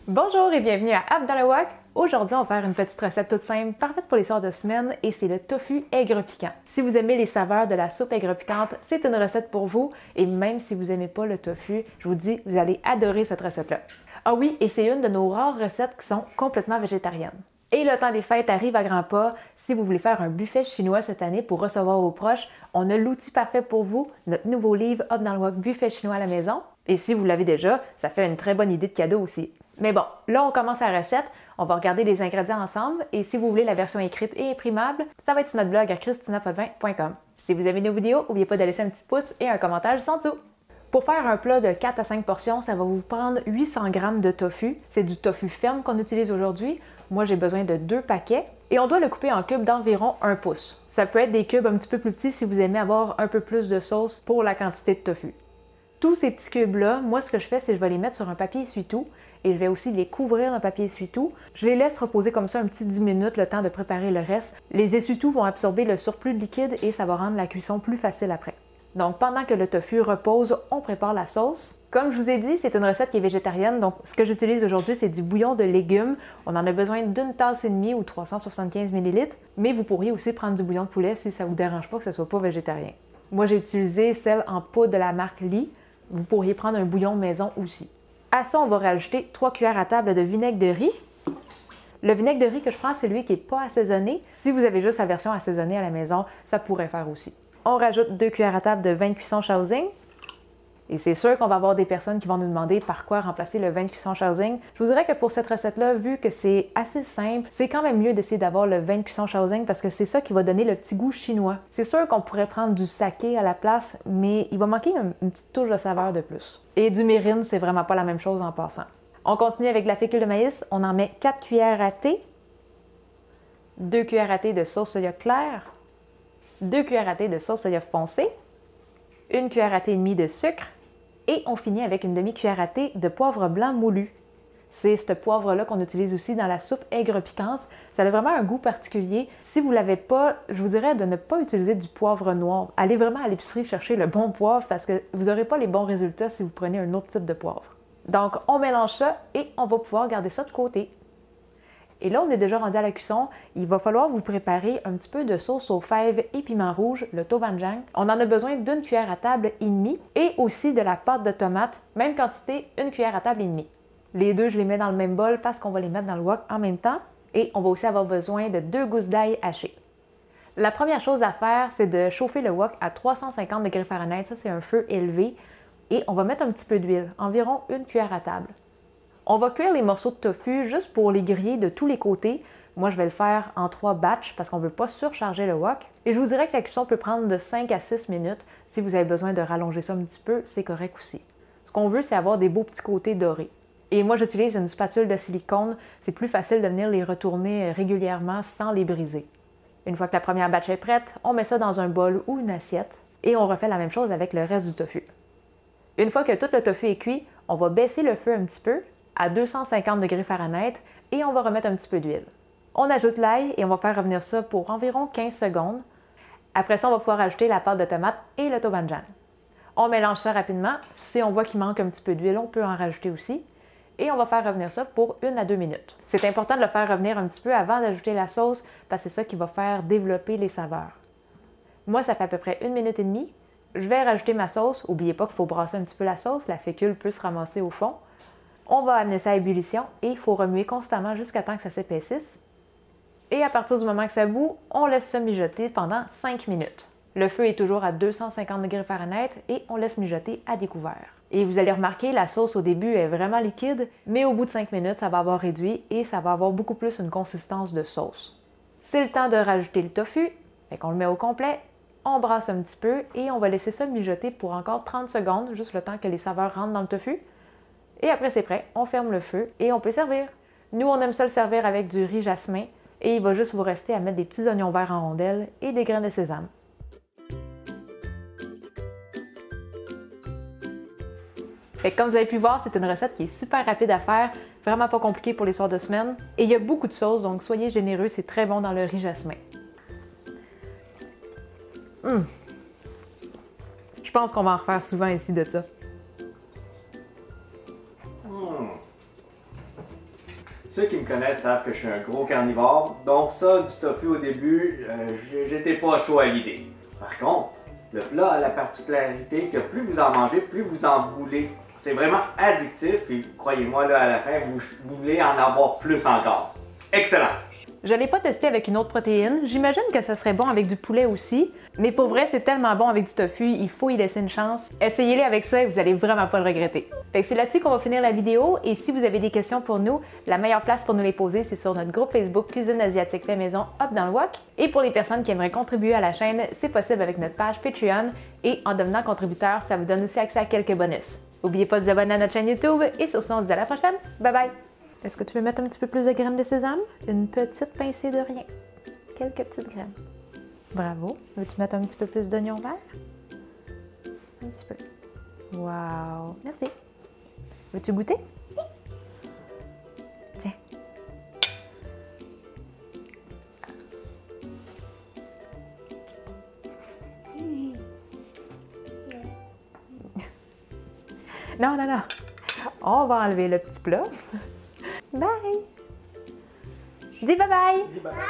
Bonjour et bienvenue à Up dans le Wok. Aujourd'hui, on va faire une petite recette toute simple, parfaite pour les soirs de semaine, et c'est le tofu aigre piquant. Si vous aimez les saveurs de la soupe aigre piquante, c'est une recette pour vous, et même si vous n'aimez pas le tofu, je vous dis, vous allez adorer cette recette-là. Ah oui, et c'est une de nos rares recettes qui sont complètement végétariennes. Et le temps des fêtes arrive à grands pas. Si vous voulez faire un buffet chinois cette année pour recevoir vos proches, on a l'outil parfait pour vous, notre nouveau livre Up dans le Wok Buffet chinois à la maison. Et si vous l'avez déjà, ça fait une très bonne idée de cadeau aussi. Mais bon, là on commence la recette, on va regarder les ingrédients ensemble et si vous voulez la version écrite et imprimable, ça va être sur notre blog à christinapotvin.com. Si vous aimez nos vidéos, n'oubliez pas de laisser un petit pouce et un commentaire juste en dessous. Pour faire un plat de 4 à 5 portions, ça va vous prendre 800 g de tofu. C'est du tofu ferme qu'on utilise aujourd'hui. Moi, j'ai besoin de 2 paquets et on doit le couper en cubes d'environ 1 pouce. Ça peut être des cubes un petit peu plus petits si vous aimez avoir un peu plus de sauce pour la quantité de tofu. Tous ces petits cubes-là, moi, ce que je fais, c'est que je vais les mettre sur un papier essuie-tout et je vais aussi les couvrir d'un papier essuie-tout. Je les laisse reposer comme ça un petit 10 minutes, le temps de préparer le reste. Les essuie-tout vont absorber le surplus de liquide et ça va rendre la cuisson plus facile après. Donc, pendant que le tofu repose, on prépare la sauce. Comme je vous ai dit, c'est une recette qui est végétarienne, donc ce que j'utilise aujourd'hui, c'est du bouillon de légumes. On en a besoin d'une tasse et demie ou 375 ml, mais vous pourriez aussi prendre du bouillon de poulet si ça ne vous dérange pas que ce soit pas végétarien. Moi, j'ai utilisé celle en poudre de la marque Lee. Vous pourriez prendre un bouillon maison aussi. À ça, on va rajouter 3 cuillères à table de vinaigre de riz. Le vinaigre de riz que je prends, c'est lui qui n'est pas assaisonné. Si vous avez juste la version assaisonnée à la maison, ça pourrait faire aussi. On rajoute 2 cuillères à table de vin de cuisson Shaoxing. Et c'est sûr qu'on va avoir des personnes qui vont nous demander par quoi remplacer le vin de cuisson Shaoxing. Je vous dirais que pour cette recette-là, vu que c'est assez simple, c'est quand même mieux d'essayer d'avoir le vin de cuisson Shaoxing parce que c'est ça qui va donner le petit goût chinois. C'est sûr qu'on pourrait prendre du saké à la place, mais il va manquer une petite touche de saveur de plus. Et du mirin, c'est vraiment pas la même chose en passant. On continue avec la fécule de maïs. On en met 4 cuillères à thé, 2 cuillères à thé de sauce soya claire, 2 cuillères à thé de sauce soya foncée, 1 cuillère à thé et demie de sucre et on finit avec une demi-cuillère à thé de poivre blanc moulu. C'est ce poivre-là qu'on utilise aussi dans la soupe aigre piquante. Ça a vraiment un goût particulier. Si vous ne l'avez pas, je vous dirais de ne pas utiliser du poivre noir. Allez vraiment à l'épicerie chercher le bon poivre parce que vous n'aurez pas les bons résultats si vous prenez un autre type de poivre. Donc, on mélange ça et on va pouvoir garder ça de côté. Et là, on est déjà rendu à la cuisson. Il va falloir vous préparer un petit peu de sauce aux fèves et piment rouge, le doubanjiang. On en a besoin d'une cuillère à table et demie et aussi de la pâte de tomate, même quantité, 1 cuillère à table et demie. Les deux, je les mets dans le même bol parce qu'on va les mettre dans le wok en même temps. Et on va aussi avoir besoin de 2 gousses d'ail hachées. La première chose à faire, c'est de chauffer le wok à 350 degrés Fahrenheit. Ça, c'est un feu élevé. Et on va mettre un petit peu d'huile, environ 1 cuillère à table. On va cuire les morceaux de tofu juste pour les griller de tous les côtés. Moi, je vais le faire en 3 batchs parce qu'on ne veut pas surcharger le wok. Et je vous dirais que la cuisson peut prendre de 5 à 6 minutes. Si vous avez besoin de rallonger ça un petit peu, c'est correct aussi. Ce qu'on veut, c'est avoir des beaux petits côtés dorés. Et moi, j'utilise une spatule de silicone. C'est plus facile de venir les retourner régulièrement sans les briser. Une fois que la première batch est prête, on met ça dans un bol ou une assiette et on refait la même chose avec le reste du tofu. Une fois que tout le tofu est cuit, on va baisser le feu un petit peu à 250 degrés Fahrenheit et on va remettre un petit peu d'huile. On ajoute l'ail et on va faire revenir ça pour environ 15 secondes. Après ça, on va pouvoir ajouter la pâte de tomate et le doubanjiang. On mélange ça rapidement. Si on voit qu'il manque un petit peu d'huile, on peut en rajouter aussi. Et on va faire revenir ça pour 1 à 2 minutes. C'est important de le faire revenir un petit peu avant d'ajouter la sauce parce que c'est ça qui va faire développer les saveurs. Moi, ça fait à peu près 1 minute et demie. Je vais rajouter ma sauce. N'oubliez pas qu'il faut brasser un petit peu la sauce. La fécule peut se ramasser au fond. On va amener ça à ébullition et il faut remuer constamment jusqu'à temps que ça s'épaississe. Et à partir du moment que ça bout, on laisse ça mijoter pendant 5 minutes. Le feu est toujours à 250 degrés Fahrenheit et on laisse mijoter à découvert. Et vous allez remarquer, la sauce au début est vraiment liquide, mais au bout de 5 minutes, ça va avoir réduit et ça va avoir beaucoup plus une consistance de sauce. C'est le temps de rajouter le tofu, fait qu'on le met au complet, on brasse un petit peu et on va laisser ça mijoter pour encore 30 secondes, juste le temps que les saveurs rentrent dans le tofu. Et après, c'est prêt, on ferme le feu et on peut servir. Nous, on aime ça le servir avec du riz jasmin et il va juste vous rester à mettre des petits oignons verts en rondelles et des graines de sésame. Fait que comme vous avez pu voir, c'est une recette qui est super rapide à faire, vraiment pas compliquée pour les soirs de semaine. Et il y a beaucoup de sauce, donc soyez généreux, c'est très bon dans le riz jasmin. Je pense qu'on va en refaire souvent ici de ça. Ceux qui me connaissent savent que je suis un gros carnivore, donc ça, du tofu au début, j'étais pas chaud à l'idée. Par contre, le plat a la particularité que plus vous en mangez, plus vous en voulez. C'est vraiment addictif, puis croyez-moi, là, à la fin, vous voulez en avoir plus encore. Excellent! Je ne l'ai pas testé avec une autre protéine. J'imagine que ça serait bon avec du poulet aussi. Mais pour vrai, c'est tellement bon avec du tofu, il faut y laisser une chance. Essayez-les avec ça et vous allez vraiment pas le regretter. Fait que c'est là-dessus qu'on va finir la vidéo. Et si vous avez des questions pour nous, la meilleure place pour nous les poser, c'est sur notre groupe Facebook Cuisine asiatique fait maison Up dans le Wok. Et pour les personnes qui aimeraient contribuer à la chaîne, c'est possible avec notre page Patreon. Et en devenant contributeur, ça vous donne aussi accès à quelques bonus. N'oubliez pas de vous abonner à notre chaîne YouTube. Et sur ce, on se dit à la prochaine. Bye bye! Est-ce que tu veux mettre un petit peu plus de graines de sésame? Une petite pincée de rien. Quelques petites graines. Bravo. Veux-tu mettre un petit peu plus d'oignon vert? Un petit peu. Wow! Merci. Veux-tu goûter? Oui. Tiens. Non, non, non. On va enlever le petit plat. Bye! Dis bye bye! Dis bye bye.